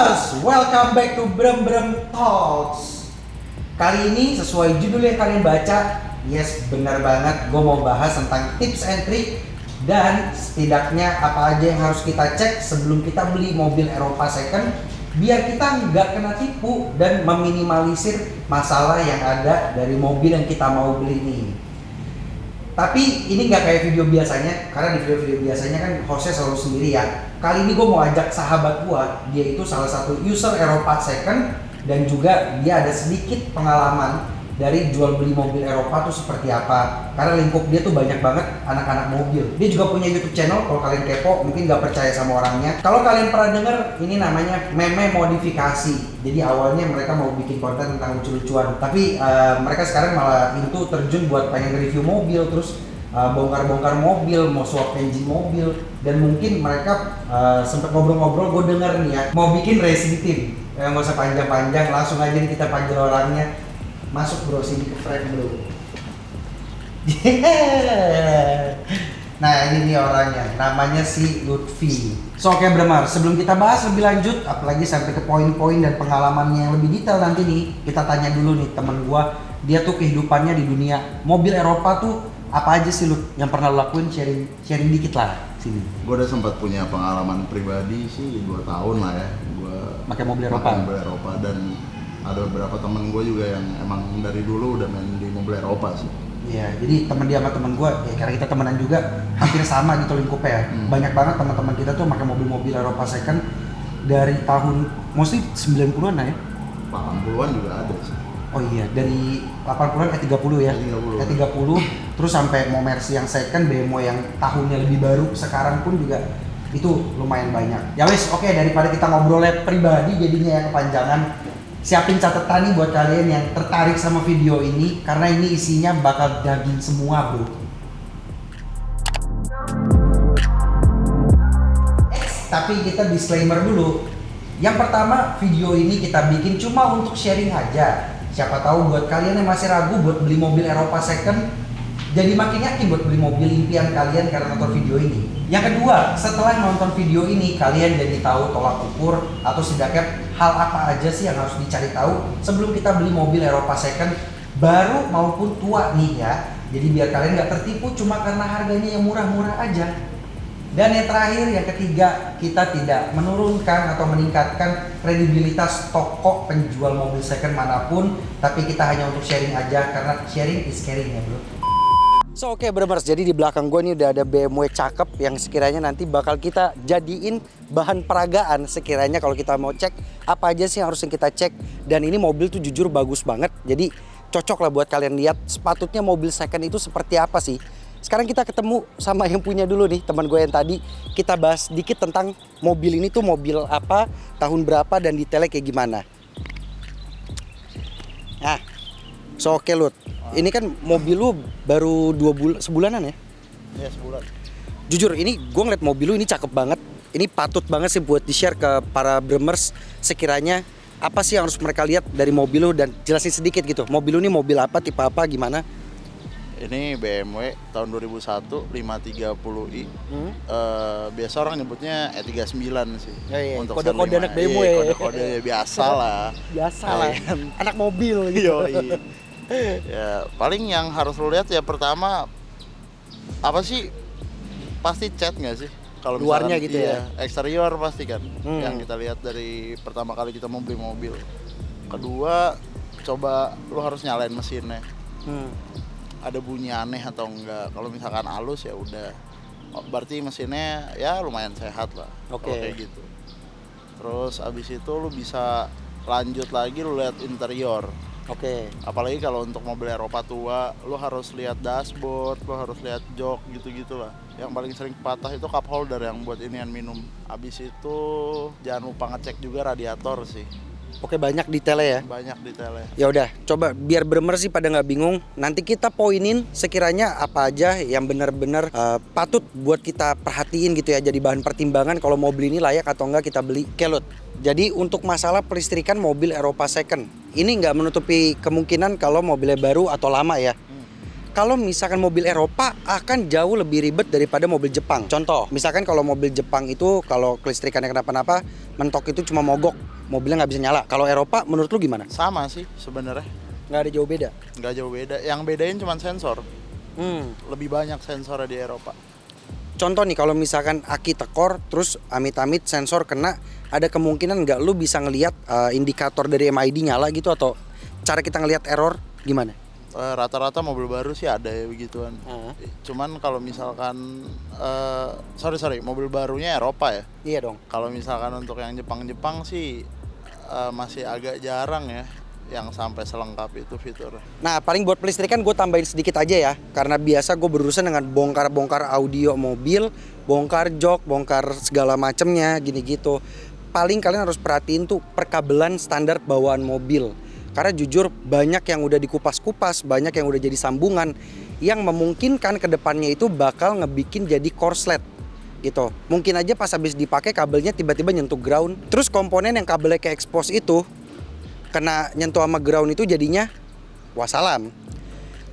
Bremers, welcome back to Brem Brem Talks. Kali ini sesuai judul yang kalian baca, yes benar banget, gue mau bahas tentang tips and trick dan setidaknya apa aja yang harus kita cek sebelum kita beli mobil Eropa second, biar kita nggak kena tipu dan meminimalisir masalah yang ada dari mobil yang kita mau beli ini. Tapi ini nggak kayak video biasanya, karena di video-video biasanya kan hostnya selalu sendiri ya. Kali ini gue mau ajak sahabat gue, dia itu salah satu user Eropa second dan juga dia ada sedikit pengalaman dari jual beli mobil Eropa tuh seperti apa. Karena lingkup dia tuh banyak banget anak-anak mobil. Dia juga punya YouTube channel, kalau kalian kepo mungkin nggak percaya sama orangnya. Kalau kalian pernah dengar, ini namanya meme modifikasi. Jadi awalnya mereka mau bikin konten tentang lucu-lucuan, tapi mereka sekarang malah itu terjun buat pengen review mobil, terus bongkar-bongkar mobil, mau swap engine mobil, dan mungkin mereka sempat ngobrol-ngobrol, gue denger nih ya, mau bikin racing team. Nggak usah panjang-panjang, langsung aja nih kita panggil orangnya. Masuk bro, sini ke frame bro. Nah ini nih orangnya, namanya si Lutfi. So oke Bremar, sebelum kita bahas lebih lanjut, apalagi sampai ke poin-poin dan pengalamannya yang lebih detail nanti nih, kita tanya dulu nih temen gua, dia tuh kehidupannya di dunia mobil Eropa tuh apa aja sih Lut yang pernah lo lakuin, sharing dikit lah sini. Gue udah sempat punya pengalaman pribadi sih 2 tahun lah ya, gue pakai mobil Eropa. Dan ada beberapa temen gue juga yang emang dari dulu udah main di mobil Eropa sih. Iya, jadi temen dia sama temen gue, ya karena kita temenan juga hampir sama gitu lingkupnya ya. Banyak banget teman-teman kita tuh pakai mobil-mobil Eropa second dari tahun mostly 90-an lah ya. 80-an juga ada sih. Oh iya, dari 80-an E30 ya. E30 terus sampai mau Mercy yang second, BMW yang tahunnya lebih baru sekarang pun juga itu lumayan banyak. Ya wes, oke, daripada kita ngobrolnya pribadi jadinya yang kepanjangan. Siapin catatan nih buat kalian yang tertarik sama video ini, karena ini isinya bakal daging semua bro. Tapi kita disclaimer dulu. Yang pertama, video ini kita bikin cuma untuk sharing aja. Siapa tahu buat kalian yang masih ragu buat beli mobil Eropa second, jadi makin yakin buat beli mobil impian kalian karena nonton video ini. Yang kedua, setelah nonton video ini kalian jadi tahu tolak ukur atau setidaknya hal apa aja sih yang harus dicari tahu sebelum kita beli mobil Eropa second, baru maupun tua nih ya. Jadi biar kalian nggak tertipu cuma karena harganya yang murah-murah aja. Dan yang terakhir, yang ketiga, kita tidak menurunkan atau meningkatkan kredibilitas toko penjual mobil second manapun, tapi kita hanya untuk sharing aja karena sharing is caring ya bro. So oke Bremers, jadi di belakang gue nih udah ada BMW cakep yang sekiranya nanti bakal kita jadiin bahan peragaan sekiranya kalau kita mau cek apa aja sih yang harus kita cek. Dan ini mobil tuh jujur bagus banget, jadi cocok lah buat kalian lihat sepatutnya mobil second itu seperti apa sih. Sekarang kita ketemu sama yang punya dulu nih, teman gue yang tadi. Kita bahas dikit tentang mobil ini tuh mobil apa, tahun berapa, dan detailnya kayak gimana. Nah, so oke Lut, ini kan mobil lu baru sebulanan ya? Iya sebulan. Jujur ini gue ngeliat mobil lu ini cakep banget. Ini patut banget sih buat di-share ke para Bremers sekiranya apa sih yang harus mereka lihat dari mobil lu, dan jelasin sedikit gitu. Mobil lu ini mobil apa, tipe apa, gimana? Ini BMW tahun 2001 530i. Biasa orang nyebutnya E39 sih. Ya, iya. Untuk Kode-kode anak BMW iya, ya. kode-kode biasa lah. Biasa lah, anak mobil gitu. Ya paling yang harus lo lihat ya pertama apa sih, pasti cat nggak sih? Kalau luarnya gitu iya, ya. Eksterior pasti kan yang kita lihat dari pertama kali kita mau beli mobil. Kedua, coba lo harus nyalain mesinnya. Ada bunyi aneh atau enggak. Kalau misalkan halus ya udah, berarti mesinnya ya lumayan sehat lah. Oke. Kayak gitu. Terus abis itu lu bisa lanjut lagi, lu lihat interior. Oke. Apalagi kalau untuk mobil Eropa tua, lu harus lihat dashboard, lu harus lihat jok gitu-gitulah. Yang paling sering patah itu cup holder yang buat inian minum. Abis itu jangan lupa ngecek juga radiator sih. Oke, banyak detailnya ya. Banyak detailnya. Ya udah, coba biar Bremers sih pada nggak bingung. Nanti kita poinin sekiranya apa aja yang benar-benar patut buat kita perhatiin gitu ya. Jadi bahan pertimbangan kalau mobil ini layak atau enggak kita beli. Kelut. Jadi untuk masalah pelistrikan mobil Eropa second, ini nggak menutupi kemungkinan kalau mobilnya baru atau lama ya. kalau misalkan mobil Eropa akan jauh lebih ribet daripada mobil Jepang. Contoh, misalkan kalau mobil Jepang itu kalau kelistrikannya kenapa-napa, mentok itu cuma mogok, mobilnya nggak bisa nyala. Kalau Eropa, menurut lu gimana? Sama sih sebenarnya. Nggak ada jauh beda? Nggak jauh beda. Yang bedain cuma sensor. Lebih banyak sensornya di Eropa. Contoh nih, kalau misalkan aki tekor, terus amit-amit sensor kena, ada kemungkinan nggak lu bisa ngelihat indikator dari MID nyala gitu, atau cara kita ngelihat error gimana? Rata-rata mobil baru sih ada ya begituan. Cuman kalau misalkan mobil barunya Eropa ya. Iya dong. Kalau misalkan untuk yang Jepang sih masih agak jarang ya yang sampai selengkap itu fitur. Nah, paling buat pelistrikan gue tambahin sedikit aja ya, karena biasa gue berurusan dengan bongkar-bongkar audio mobil, bongkar jok, bongkar segala macemnya gini gitu. Paling kalian harus perhatiin tuh perkabelan standar bawaan mobil. Karena jujur banyak yang udah dikupas-kupas, banyak yang udah jadi sambungan yang memungkinkan kedepannya itu bakal ngebikin jadi korslet gitu. Mungkin aja pas habis dipakai kabelnya tiba-tiba nyentuh ground. Terus komponen yang kabelnya ke expose itu kena nyentuh sama ground itu jadinya wassalam.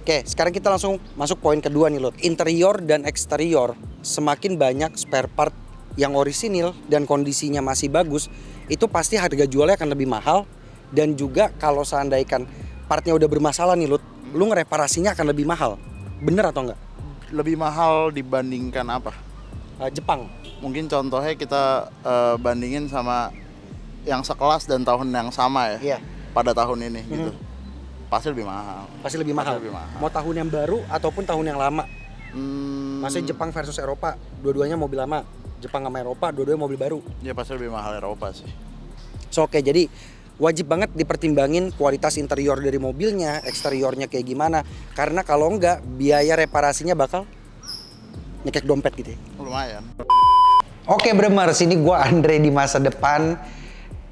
Oke, sekarang kita langsung masuk poin kedua nih, Lut. Interior dan eksterior, semakin banyak spare part yang orisinil dan kondisinya masih bagus, itu pasti harga jualnya akan lebih mahal. Dan juga kalau seandainya partnya udah bermasalah nih, Lut, lu ngereparasinya akan lebih mahal. Bener atau enggak? Lebih mahal dibandingkan apa? Jepang. Mungkin contohnya kita bandingin sama yang sekelas dan tahun yang sama ya. Iya. Pada tahun ini gitu. Pasti lebih mahal. Pasti lebih mahal. Mau tahun yang baru ataupun tahun yang lama. Maksudnya Jepang versus Eropa, dua-duanya mobil lama. Jepang sama Eropa, dua-duanya mobil baru. Ya pasti lebih mahal Eropa sih. Oke, jadi wajib banget dipertimbangin kualitas interior dari mobilnya, eksteriornya kayak gimana. Karena kalau enggak, biaya reparasinya bakal nyekek dompet gitu ya. Lumayan. Oke Bremers, ini gue Andre di masa depan.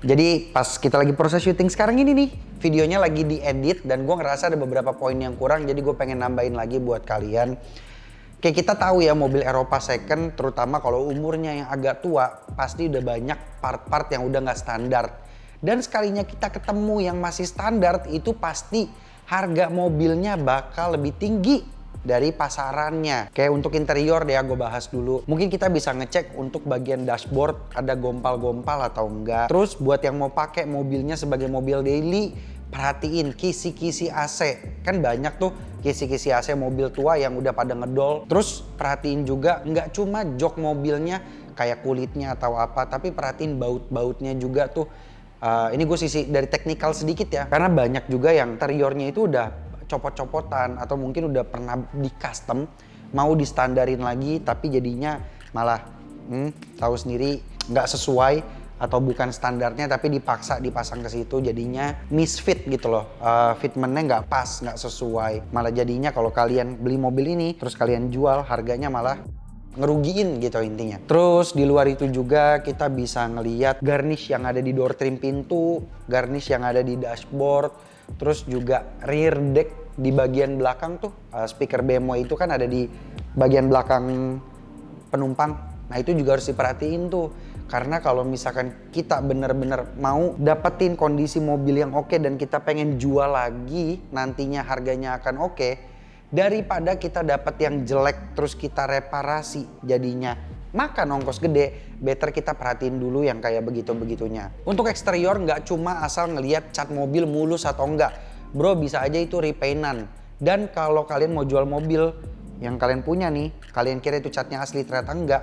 Jadi pas kita lagi proses syuting sekarang ini nih, videonya lagi diedit dan gue ngerasa ada beberapa poin yang kurang, jadi gue pengen nambahin lagi buat kalian. Kayak kita tahu ya, mobil Eropa second, terutama kalau umurnya yang agak tua, pasti udah banyak part-part yang udah nggak standar. Dan sekalinya kita ketemu yang masih standar, itu pasti harga mobilnya bakal lebih tinggi dari pasarannya. Kayak untuk interior deh, gue bahas dulu. Mungkin kita bisa ngecek untuk bagian dashboard ada gompal-gompal atau enggak. Terus buat yang mau pakai mobilnya sebagai mobil daily, perhatiin kisi-kisi AC. Kan banyak tuh kisi-kisi AC mobil tua yang udah pada ngedol. Terus perhatiin juga nggak cuma jok mobilnya kayak kulitnya atau apa, tapi perhatiin baut-bautnya juga tuh. Ini gue sisi dari teknikal sedikit ya, karena banyak juga yang interiornya itu udah copot-copotan atau mungkin udah pernah di custom, mau distandarin lagi tapi jadinya malah tahu sendiri nggak sesuai atau bukan standarnya, tapi dipaksa dipasang ke situ, jadinya misfit gitu loh. Fitmentnya nggak pas, nggak sesuai, malah jadinya kalau kalian beli mobil ini terus kalian jual, harganya malah ngerugiin gitu intinya. Terus di luar itu juga kita bisa ngelihat garnish yang ada di door trim pintu, garnish yang ada di dashboard, terus juga rear deck di bagian belakang tuh, speaker BMW itu kan ada di bagian belakang penumpang. Nah itu juga harus diperhatiin tuh, karena kalau misalkan kita bener-bener mau dapetin kondisi mobil yang oke dan kita pengen jual lagi, nantinya harganya akan oke, daripada kita dapat yang jelek terus kita reparasi jadinya makan ongkos gede, better kita perhatiin dulu yang kayak begitu-begitunya. Untuk eksterior nggak cuma asal ngelihat cat mobil mulus atau enggak, bro, bisa aja itu repaintan. Dan kalau kalian mau jual mobil yang kalian punya nih, kalian kira itu catnya asli ternyata enggak,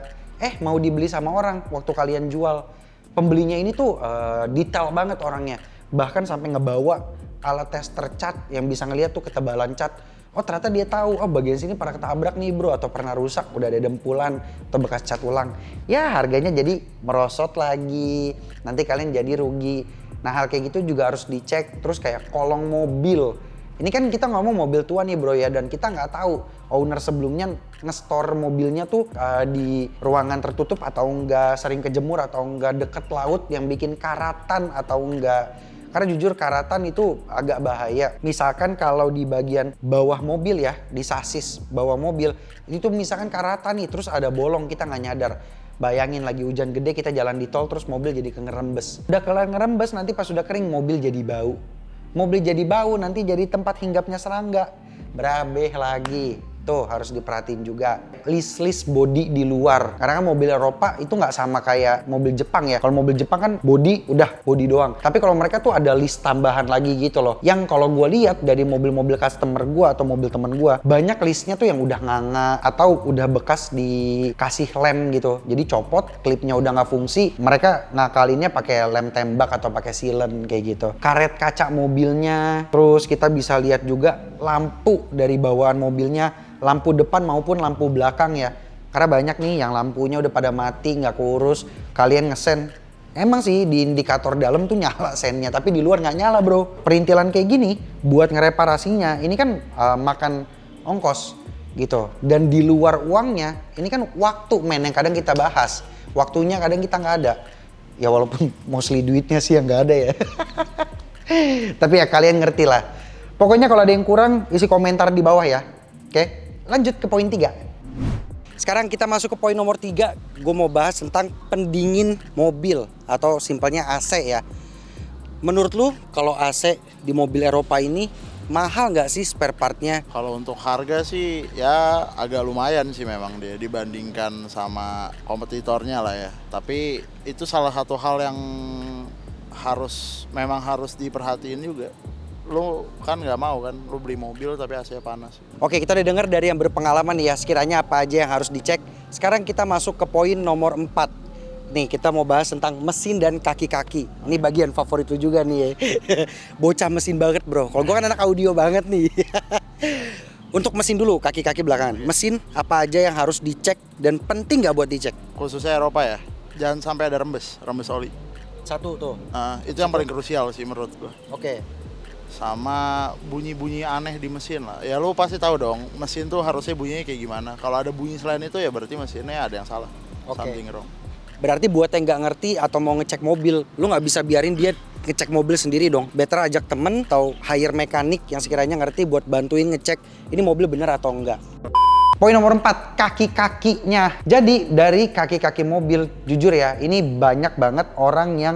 mau dibeli sama orang waktu kalian jual. Pembelinya ini tuh detail banget orangnya, bahkan sampai ngebawa alat tester cat yang bisa ngelihat tuh ketebalan cat. Oh ternyata dia tahu, oh bagian sini pernah ketabrak nih bro, atau pernah rusak, udah ada dempulan atau bekas cat ulang. Ya harganya jadi merosot lagi, nanti kalian jadi rugi. Nah hal kayak gitu juga harus dicek. Terus kayak kolong mobil. Ini kan kita ngomong mobil tua nih bro ya, dan kita nggak tahu owner sebelumnya nge-store mobilnya tuh di ruangan tertutup atau enggak, sering kejemur atau enggak, deket laut yang bikin karatan atau enggak. Karena jujur karatan itu agak bahaya. Misalkan kalau di bagian bawah mobil ya, di sasis bawah mobil, itu misalkan karatan nih, terus ada bolong, kita nggak nyadar. Bayangin lagi hujan gede, kita jalan di tol, terus mobil jadi ngerembes. Udah kelar ngerembes, nanti pas sudah kering, mobil jadi bau. Mobil jadi bau, nanti jadi tempat hinggapnya serangga. berabe lagi. Tuh harus diperhatiin juga. List body di luar. Karena kan mobil Eropa itu nggak sama kayak mobil Jepang ya. Kalau mobil Jepang kan body udah body doang. Tapi kalau mereka tuh ada list tambahan lagi gitu loh. Yang kalau gue lihat dari mobil-mobil customer gue atau mobil temen gue, banyak listnya tuh yang udah nganga atau udah bekas dikasih lem gitu. Jadi copot, klipnya udah nggak fungsi. Mereka ngakalinnya pakai lem tembak atau pakai sealant kayak gitu. Karet kaca mobilnya. Terus kita bisa lihat juga lampu dari bawaan mobilnya. Lampu depan maupun lampu belakang ya. Karena banyak nih yang lampunya udah pada mati, nggak keurus. Kalian ngesen. Emang sih di indikator dalam tuh nyala sennya, tapi di luar nggak nyala bro. Perintilan kayak gini buat ngereparasinya, ini kan makan ongkos gitu. Dan di luar uangnya, ini kan waktu men yang kadang kita bahas. Waktunya kadang kita nggak ada. Ya walaupun mostly duitnya sih yang nggak ada ya. Tapi ya kalian ngerti lah. Pokoknya kalau ada yang kurang, isi komentar di bawah ya. Oke? Lanjut ke poin 3. Sekarang kita masuk ke poin nomor 3. Gue mau bahas tentang pendingin mobil atau simpelnya AC ya. Menurut lu kalau AC di mobil Eropa ini mahal nggak sih spare partnya? Kalau untuk harga sih ya agak lumayan sih memang dia dibandingkan sama kompetitornya lah ya. Tapi itu salah satu hal yang memang harus diperhatiin juga. Lu kan nggak mau kan, lu beli mobil tapi AC-nya panas. Oke, kita udah dengar dari yang berpengalaman nih ya, sekiranya apa aja yang harus dicek. Sekarang kita masuk ke poin nomor 4. Nih, kita mau bahas tentang mesin dan kaki-kaki. Ini bagian favorit lu juga nih ya. Bocah mesin banget bro, kalau gua kan anak audio banget nih. Untuk mesin dulu, kaki-kaki belakangan. Mesin apa aja yang harus dicek dan penting nggak buat dicek? Khususnya Eropa ya, jangan sampai ada rembes oli. Satu tuh. Itu yang paling krusial sih menurut gua. Oke. Sama bunyi-bunyi aneh di mesin lah. Ya lu pasti tahu dong, mesin tuh harusnya bunyinya kayak gimana. Kalau ada bunyi selain itu ya berarti mesinnya ada yang salah. Something wrong. Berarti buat yang nggak ngerti atau mau ngecek mobil, lu nggak bisa biarin dia ngecek mobil sendiri dong. Better ajak temen atau hire mekanik yang sekiranya ngerti buat bantuin ngecek ini mobil bener atau enggak. Poin nomor 4, kaki-kakinya. Jadi dari kaki-kaki mobil, jujur ya, ini banyak banget orang yang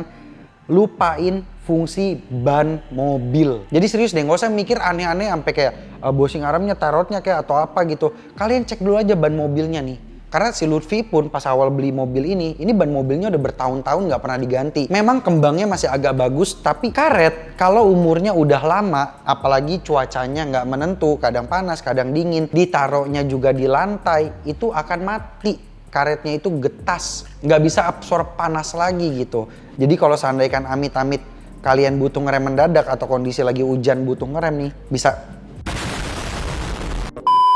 lupain fungsi ban mobil. Jadi serius deh, nggak usah mikir aneh-aneh sampai kayak bosing armnya, tarotnya kayak atau apa gitu. Kalian cek dulu aja ban mobilnya nih. Karena si Lutfi pun pas awal beli mobil ini ban mobilnya udah bertahun-tahun nggak pernah diganti. Memang kembangnya masih agak bagus, tapi karet kalau umurnya udah lama, apalagi cuacanya nggak menentu, kadang panas, kadang dingin, ditaruhnya juga di lantai, itu akan mati. Karetnya itu getas, nggak bisa absorb panas lagi gitu. Jadi kalau seandainya amit-amit kalian butuh ngerem mendadak atau kondisi lagi hujan butuh ngerem nih, bisa.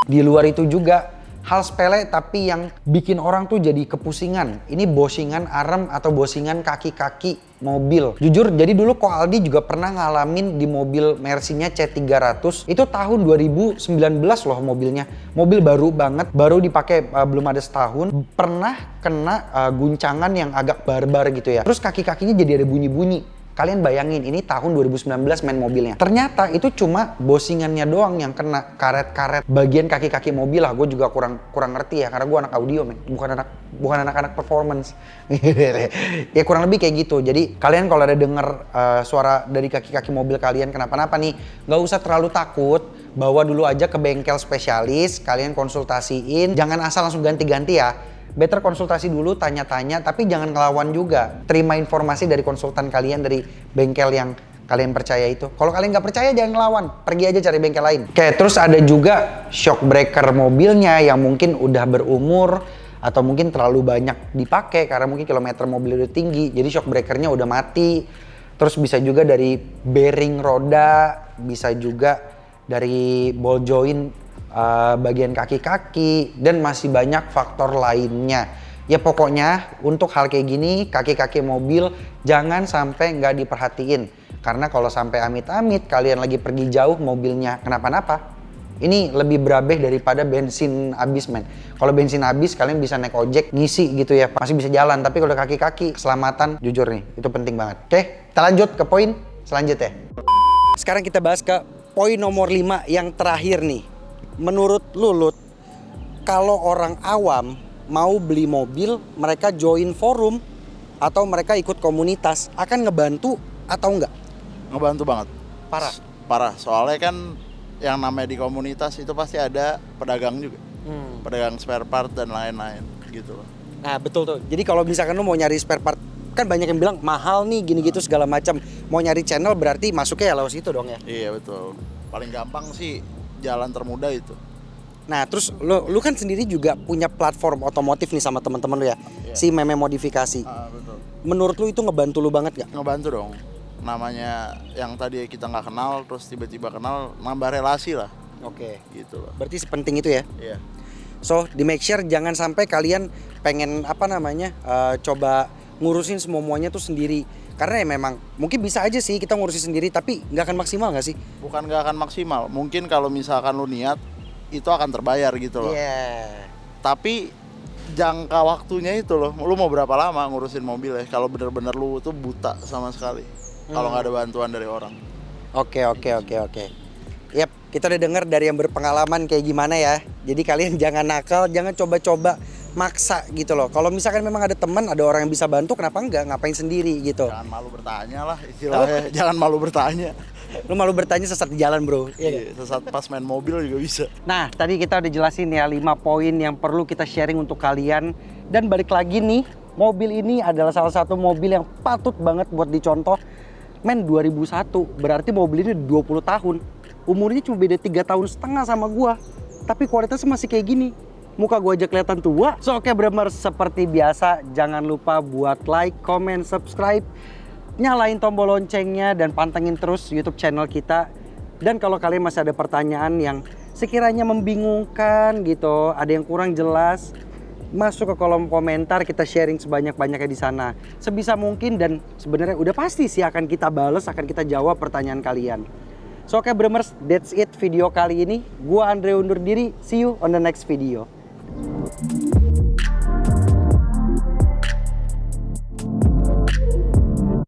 Di luar itu juga hal sepele tapi yang bikin orang tuh jadi kepusingan. Ini bosingan arem atau bosingan kaki-kaki mobil. Jujur, jadi dulu Ko Aldi juga pernah ngalamin di mobil Mercy-nya C300. Itu tahun 2019 loh mobilnya. Mobil baru banget, baru dipakai belum ada setahun. Pernah kena guncangan yang agak barbar gitu ya. Terus kaki-kakinya jadi ada bunyi-bunyi. Kalian bayangin, ini tahun 2019 main mobilnya. Ternyata itu cuma bosingannya doang yang kena, karet-karet bagian kaki-kaki mobil lah. Gue juga kurang ngerti ya, karena gue anak audio men, bukan anak-anak performance. Ya kurang lebih kayak gitu. Jadi kalian kalau ada denger suara dari kaki-kaki mobil kalian kenapa-napa nih, nggak usah terlalu takut. Bawa dulu aja ke bengkel spesialis, kalian konsultasiin. Jangan asal langsung ganti-ganti ya. Better konsultasi dulu, tanya-tanya, tapi jangan ngelawan juga. Terima informasi dari konsultan kalian, dari bengkel yang kalian percaya itu. Kalau kalian nggak percaya, jangan ngelawan. Pergi aja cari bengkel lain. Oke, terus ada juga shock breaker mobilnya yang mungkin udah berumur atau mungkin terlalu banyak dipakai karena mungkin kilometer mobil udah tinggi. Jadi shock breakernya udah mati. Terus bisa juga dari bearing roda, bisa juga dari ball joint bagian kaki-kaki, dan masih banyak faktor lainnya. Ya pokoknya untuk hal kayak gini, kaki-kaki mobil jangan sampai nggak diperhatiin. Karena kalau sampai amit-amit kalian lagi pergi jauh mobilnya kenapa-napa, ini lebih berabe daripada bensin habis men. Kalau bensin habis kalian bisa naik ojek, ngisi gitu ya, masih bisa jalan. Tapi kalau kaki-kaki, keselamatan jujur nih, itu penting banget. Oke, kita lanjut ke poin selanjutnya. Sekarang kita bahas ke poin nomor 5 yang terakhir nih. Menurut Lulut, kalau orang awam mau beli mobil, mereka join forum atau mereka ikut komunitas, akan ngebantu atau enggak? Ngebantu banget. Parah. Parah, soalnya kan yang namanya di komunitas itu pasti ada pedagang juga. Pedagang spare part dan lain-lain gitu loh. Nah betul tuh. Jadi kalau misalkan lu mau nyari spare part, kan banyak yang bilang mahal nih gini gitu segala macam. Mau nyari channel berarti masuknya ya lewat situ dong ya. Iya betul. Paling gampang sih jalan termudah itu. Nah terus lu kan sendiri juga punya platform otomotif nih sama teman-teman lu ya. Iya. Si Meme Modifikasi. Betul. Menurut lu itu ngebantu lu banget gak? Ngebantu dong. Namanya yang tadi kita nggak kenal terus tiba-tiba kenal, nambah relasi lah Oke. gitu loh. Berarti sepenting itu ya. Iya. So di make sure jangan sampai kalian pengen coba ngurusin semuanya tuh sendiri. Karena ya memang mungkin bisa aja sih kita ngurusin sendiri tapi nggak akan maksimal nggak sih? Bukan nggak akan maksimal, mungkin kalau misalkan lu niat itu akan terbayar gitu loh. Iya. Tapi jangka waktunya itu loh, lu mau berapa lama ngurusin mobil ya? Kalau bener-bener lu tuh buta sama sekali, kalau nggak ada bantuan dari orang. Oke. Yap, kita udah dengar dari yang berpengalaman kayak gimana ya. Jadi kalian jangan nakal, jangan coba-coba maksa gitu loh. Kalau misalkan memang ada teman, ada orang yang bisa bantu, kenapa enggak? Ngapain sendiri gitu. Jangan malu bertanya lah istilahnya, jangan malu bertanya. Lu malu bertanya sesat di jalan, bro. Iya, sesat pas main mobil juga bisa. Nah, tadi kita udah jelasin ya 5 poin yang perlu kita sharing untuk kalian. Dan balik lagi nih, mobil ini adalah salah satu mobil yang patut banget buat dicontoh. Men 2001, berarti mobil ini 20 tahun. Umurnya cuma beda 3,5 tahun sama gua. Tapi kualitasnya masih kayak gini. Muka gua aja kelihatan tua. So oke Bremers, seperti biasa jangan lupa buat like, comment, subscribe. Nyalain tombol loncengnya dan pantengin terus YouTube channel kita. Dan kalau kalian masih ada pertanyaan yang sekiranya membingungkan gitu, ada yang kurang jelas, masuk ke kolom komentar, kita sharing sebanyak-banyaknya di sana. Sebisa mungkin dan sebenarnya udah pasti sih akan kita bales, akan kita jawab pertanyaan kalian. So oke Bremers, that's it video kali ini. Gua Andre undur diri, see you on the next video.